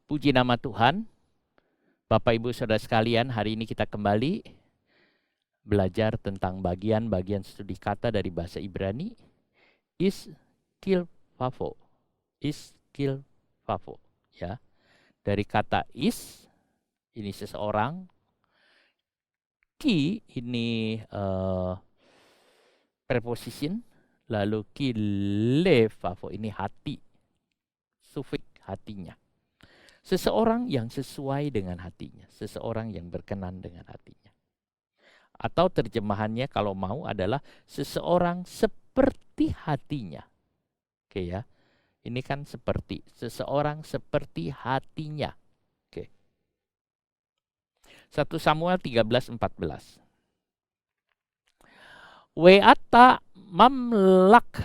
Puji nama Tuhan, Bapak Ibu Saudara sekalian, hari ini kita kembali belajar tentang bagian-bagian studi kata dari bahasa Ibrani. Iskilfafo, iskilfafo, ya. Dari kata is, ini seseorang, ki ini preposition, lalu kilefafo ini hati, sufik hatinya. Seseorang yang sesuai dengan hatinya, seseorang yang berkenan dengan hatinya. Atau terjemahannya kalau mau adalah seseorang seperti hatinya. Oke ya, ini kan seperti, seseorang seperti hatinya. Oke. 1 Samuel 13:14. Weata mamlak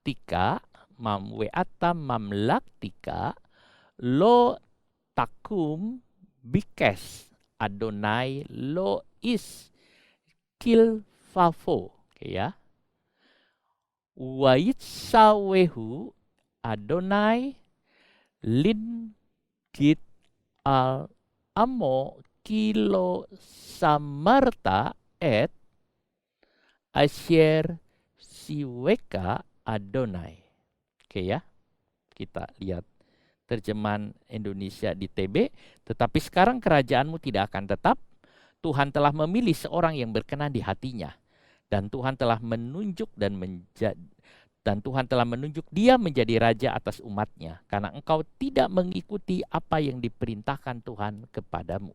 tika lo takum bikes Adonai lo is kilfafo, oke ya. Waitsawehu Adonai lin git al amo kilo samarta et asyer siweka Adonai. Oke ya, kita lihat terjemahan Indonesia di TB. Tetapi sekarang kerajaanmu tidak akan tetap. Tuhan telah memilih seorang yang berkenan di hatinya, dan Tuhan telah menunjuk dia menjadi raja atas umatnya, karena engkau tidak mengikuti apa yang diperintahkan Tuhan kepadamu.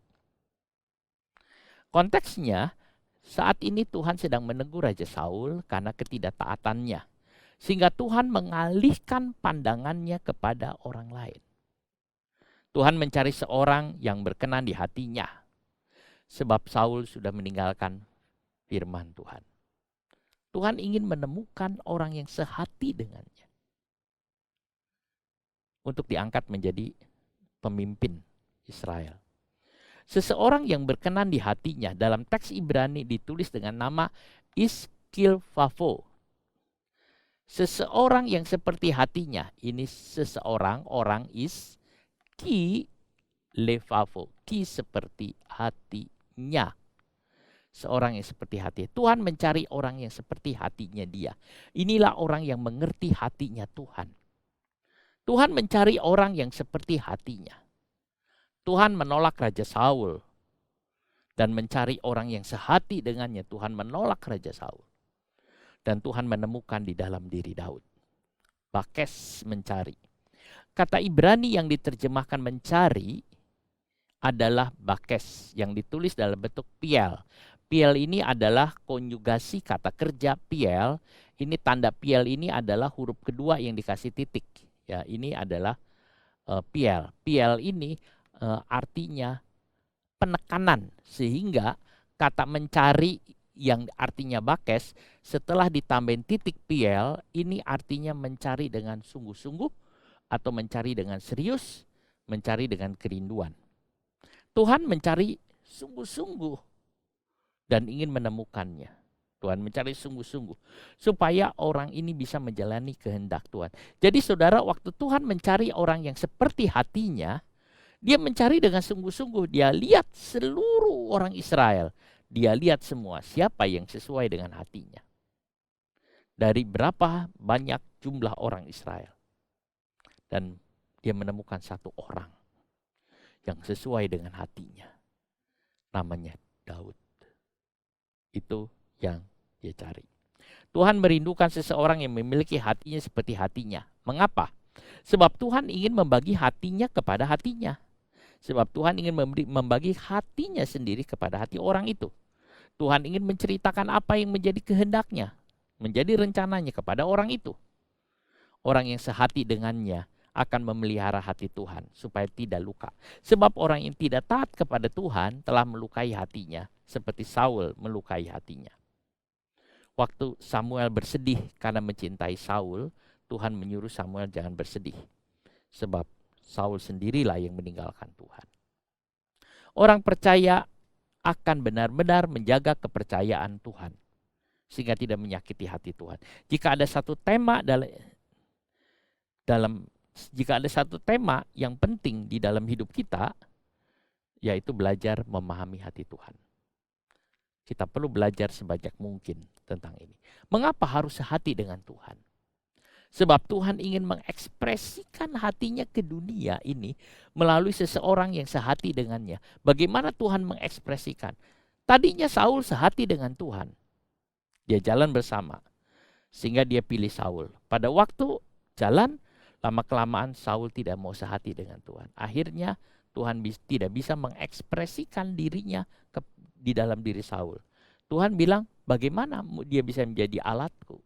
Konteksnya, saat ini Tuhan sedang menegur Raja Saul karena ketidaktaatannya, sehingga Tuhan mengalihkan pandangannya kepada orang lain. Tuhan mencari seorang yang berkenan di hatinya, sebab Saul sudah meninggalkan firman Tuhan. Tuhan ingin menemukan orang yang sehati dengannya untuk diangkat menjadi pemimpin Israel. Seseorang yang berkenan di hatinya dalam teks Ibrani ditulis dengan nama iskilfafo. Seseorang yang seperti hatinya, ini seseorang, orang ki lefafo, ki seperti hatinya. Seorang yang seperti hati. Tuhan mencari orang yang seperti hatinya dia. Inilah orang yang mengerti hatinya Tuhan. Tuhan mencari orang yang seperti hatinya. Tuhan menolak Raja Saul dan mencari orang yang sehati dengannya. Tuhan menolak Raja Saul. Dan Tuhan menemukan di dalam diri Daud. Bakes mencari. Kata Ibrani yang diterjemahkan mencari adalah bakes yang ditulis dalam bentuk piel. Piel ini adalah konjugasi kata kerja piel. Ini tanda piel ini adalah huruf kedua yang dikasih titik. Ya, ini adalah piel. Piel ini artinya penekanan, sehingga kata mencari yang artinya bakes setelah ditambahin titik piel ini artinya mencari dengan sungguh-sungguh atau mencari dengan serius, mencari dengan kerinduan. Tuhan mencari sungguh-sungguh dan ingin menemukannya. Tuhan mencari sungguh-sungguh supaya orang ini bisa menjalani kehendak Tuhan. Jadi saudara, waktu Tuhan mencari orang yang seperti hatinya, dia mencari dengan sungguh-sungguh. Dia lihat seluruh orang Israel. Dia lihat semua siapa yang sesuai dengan hatinya. Dari berapa banyak jumlah orang Israel. Dan dia menemukan satu orang yang sesuai dengan hatinya. Namanya Daud. Itu yang dia cari. Tuhan merindukan seseorang yang memiliki hatinya seperti hatinya. Mengapa? Sebab Tuhan ingin membagi hatinya kepada hatinya. Sebab Tuhan ingin membagi hatinya sendiri kepada hati orang itu. Tuhan ingin menceritakan apa yang menjadi kehendaknya, menjadi rencananya kepada orang itu. Orang yang sehati dengannya akan memelihara hati Tuhan supaya tidak luka. Sebab orang yang tidak taat kepada Tuhan telah melukai hatinya, seperti Saul melukai hatinya. Waktu Samuel bersedih karena mencintai Saul, Tuhan menyuruh Samuel jangan bersedih. Sebab Saul sendirilah yang meninggalkan Tuhan. Orang percaya akan benar-benar menjaga kepercayaan Tuhan, sehingga tidak menyakiti hati Tuhan. Jika ada satu tema dalam jika ada satu tema yang penting di dalam hidup kita, yaitu belajar memahami hati Tuhan. Kita perlu belajar sebanyak mungkin tentang ini. Mengapa harus sehati dengan Tuhan? Sebab Tuhan ingin mengekspresikan hatinya ke dunia ini melalui seseorang yang sehati dengannya. Bagaimana Tuhan mengekspresikan? Tadinya Saul sehati dengan Tuhan. Dia jalan bersama. Sehingga dia pilih Saul. Pada waktu jalan, lama-kelamaan Saul tidak mau sehati dengan Tuhan. Akhirnya Tuhan tidak bisa mengekspresikan dirinya di dalam diri Saul. Tuhan bilang, bagaimana dia bisa menjadi alatku?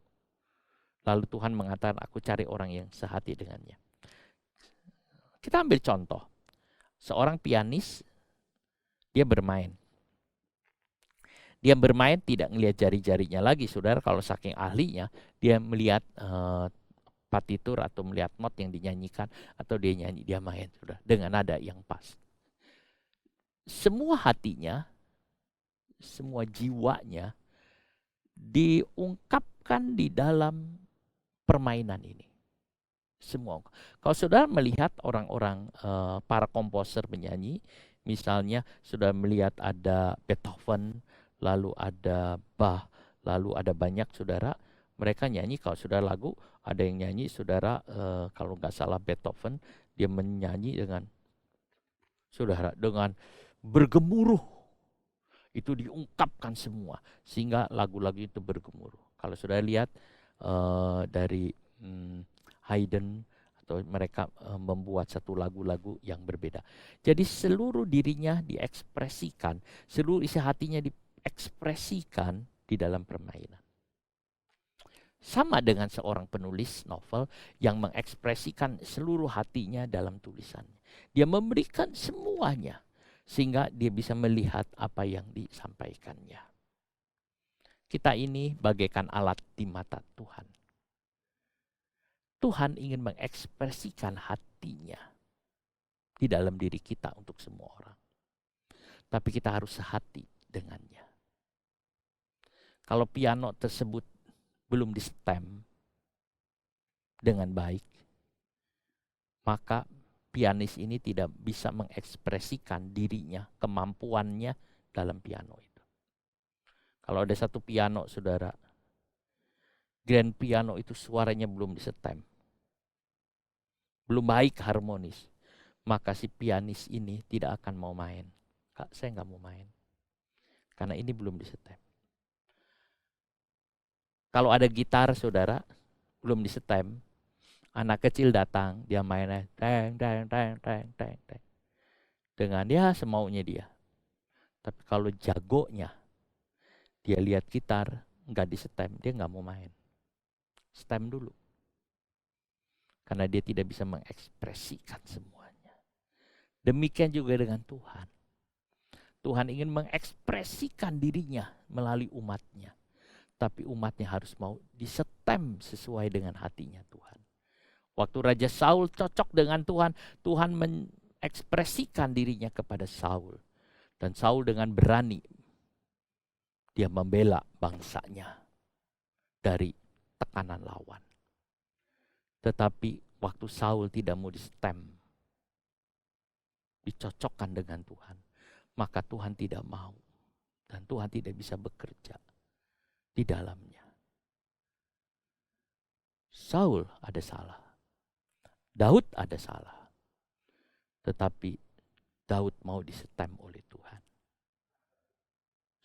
Lalu Tuhan mengatakan, aku cari orang yang sehati dengannya. Kita ambil contoh. Seorang pianis, dia bermain. Dia bermain tidak melihat jari-jarinya lagi, saudara. Kalau saking ahlinya, dia melihat partitur atau melihat not yang dinyanyikan. Atau dia nyanyi, dia main, saudara, dengan nada yang pas. Semua hatinya, semua jiwanya, diungkapkan di dalam permainan ini. Semua. Kalau saudara melihat orang-orang para komposer penyanyi, misalnya sudah melihat ada Beethoven, lalu ada Bach, lalu ada banyak saudara, mereka nyanyi. Kalau sudah lagu, ada yang nyanyi saudara, kalau nggak salah Beethoven, dia menyanyi dengan saudara dengan bergemuruh. Itu diungkapkan semua sehingga lagu-lagu itu bergemuruh. Kalau sudah lihat dari Haydn atau mereka membuat satu lagu-lagu yang berbeda. Jadi seluruh dirinya diekspresikan, seluruh isi hatinya diekspresikan di dalam permainan. Sama dengan seorang penulis novel yang mengekspresikan seluruh hatinya dalam tulisannya. Dia memberikan semuanya sehingga dia bisa melihat apa yang disampaikannya. Kita ini bagaikan alat di mata Tuhan. Tuhan ingin mengekspresikan hatinya di dalam diri kita untuk semua orang. Tapi kita harus sehati dengannya. Kalau piano tersebut belum disetem dengan baik, maka pianis ini tidak bisa mengekspresikan dirinya, kemampuannya dalam piano itu. Kalau ada satu piano, saudara, grand piano itu suaranya belum disetem, belum baik harmonis, maka si pianis ini tidak akan mau main. Kak, saya nggak mau main, karena ini belum disetem. Kalau ada gitar, saudara, belum disetem, anak kecil datang, dia mainnya teng teng teng teng teng teng, dengan dia semaunya dia. Tapi kalau jagonya, dia lihat gitar nggak disetem, dia nggak mau main. Stem dulu, karena dia tidak bisa mengekspresikan semuanya. Demikian juga dengan Tuhan. Tuhan ingin mengekspresikan dirinya melalui umatnya, tapi umatnya harus mau disetem sesuai dengan hatinya Tuhan. Waktu Raja Saul cocok dengan Tuhan, Tuhan mengekspresikan dirinya kepada Saul. Dan Saul dengan berani, dia membela bangsanya dari tekanan lawan. Tetapi waktu Saul tidak mau disetem, dicocokkan dengan Tuhan, maka Tuhan tidak mau. Dan Tuhan tidak bisa bekerja di dalamnya. Saul ada salah, Daud ada salah, tetapi Daud mau disetem oleh Tuhan.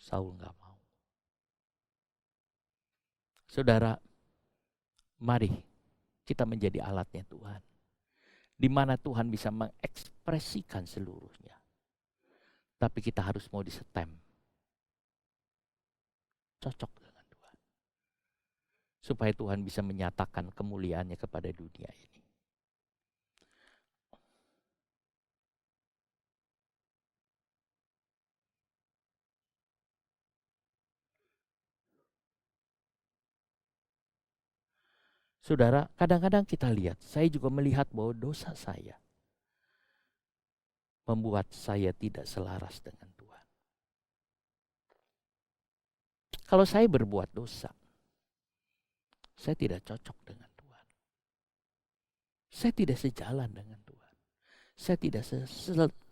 Saul nggak mau. Saudara, mari kita menjadi alatnya Tuhan, di mana Tuhan bisa mengekspresikan seluruhnya. Tapi kita harus mau disetem, cocok dengan Tuhan, supaya Tuhan bisa menyatakan kemuliaannya kepada dunia ini. Saudara, kadang-kadang kita lihat, saya juga melihat bahwa dosa saya membuat saya tidak selaras dengan Tuhan. Kalau saya berbuat dosa, saya tidak cocok dengan Tuhan. Saya tidak sejalan dengan Tuhan. Saya tidak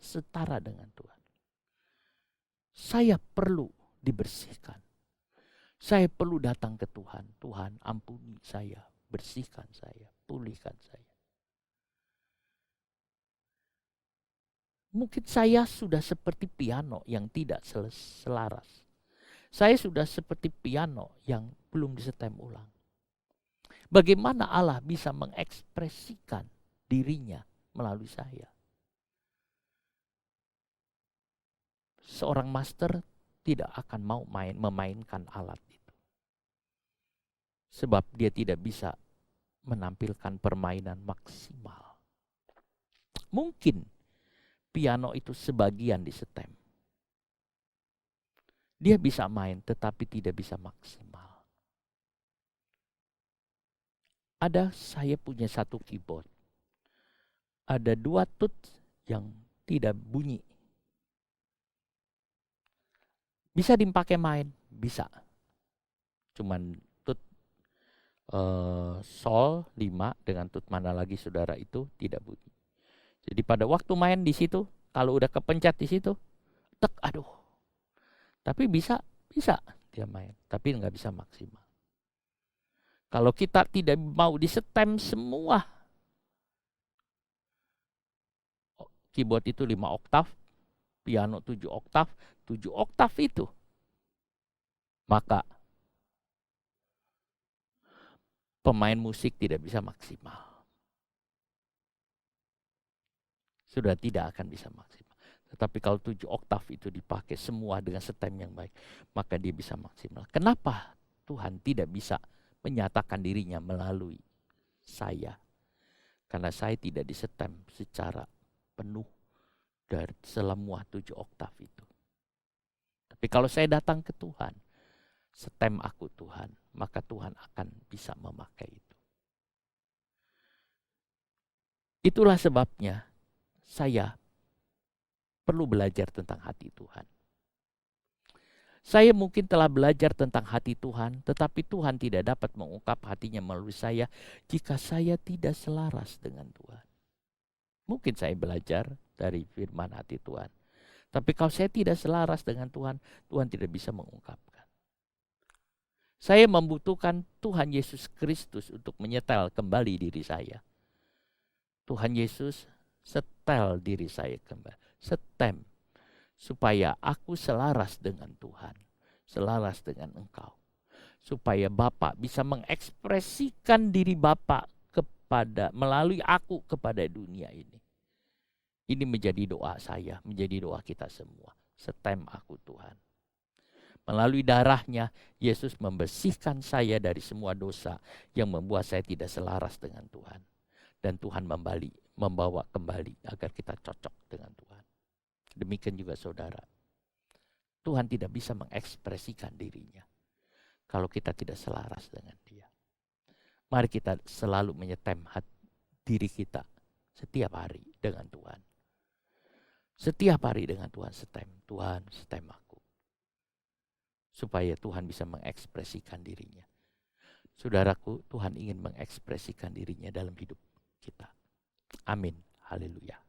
setara dengan Tuhan. Saya perlu dibersihkan. Saya perlu datang ke Tuhan. Tuhan, ampuni saya, bersihkan saya, pulihkan saya. Mungkin saya sudah seperti piano yang tidak selaras. Saya sudah seperti piano yang belum disetem ulang. Bagaimana Allah bisa mengekspresikan dirinya melalui saya? Seorang master tidak akan mau memainkan alat itu. Sebab dia tidak bisa menampilkan permainan maksimal. Mungkin piano itu sebagian disetem. Dia bisa main tetapi tidak bisa maksimal. Saya punya satu keyboard. Ada 2 tut yang tidak bunyi. Bisa dipakai main? Bisa. Cuman tut sol 5 dengan tut mana lagi saudara itu tidak bunyi. Jadi pada waktu main di situ, kalau udah kepencet di situ, tek, aduh. Tapi bisa dia main, tapi nggak bisa maksimal. Kalau kita tidak mau disetem semua, keyboard itu 5 oktav, piano 7 oktav, 7 oktav itu, maka pemain musik tidak bisa maksimal. Sudah tidak akan bisa maksimal. Tetapi kalau 7 oktav itu dipakai semua dengan setem yang baik, maka dia bisa maksimal. Kenapa Tuhan tidak bisa menyatakan dirinya melalui saya? Karena saya tidak disetem secara penuh dari semua 7 oktav itu. Tapi kalau saya datang ke Tuhan, setem aku Tuhan, maka Tuhan akan bisa memakai itu. Itulah sebabnya saya perlu belajar tentang hati Tuhan. Saya mungkin telah belajar tentang hati Tuhan, tetapi Tuhan tidak dapat mengungkap hatinya melalui saya jika saya tidak selaras dengan Tuhan. Mungkin saya belajar dari firman hati Tuhan. Tapi kalau saya tidak selaras dengan Tuhan, Tuhan tidak bisa mengungkapkan. Saya membutuhkan Tuhan Yesus Kristus untuk menyetel kembali diri saya. Tuhan Yesus setel diri saya kembali. Setem. Supaya aku selaras dengan Tuhan. Selaras dengan Engkau. Supaya Bapa bisa mengekspresikan diri Bapa melalui aku kepada dunia ini. Ini menjadi doa saya, menjadi doa kita semua. Setem aku Tuhan. Melalui darahnya, Yesus membersihkan saya dari semua dosa yang membuat saya tidak selaras dengan Tuhan. Dan Tuhan membawa kembali agar kita cocok dengan Tuhan. Demikian juga saudara. Tuhan tidak bisa mengekspresikan dirinya kalau kita tidak selaras dengan Dia. Mari kita selalu menyetem diri kita setiap hari dengan Tuhan. Setiap hari dengan Tuhan setem. Tuhan setem aku. Supaya Tuhan bisa mengekspresikan dirinya. Saudaraku, Tuhan ingin mengekspresikan dirinya dalam hidup kita. Amin. Haleluya.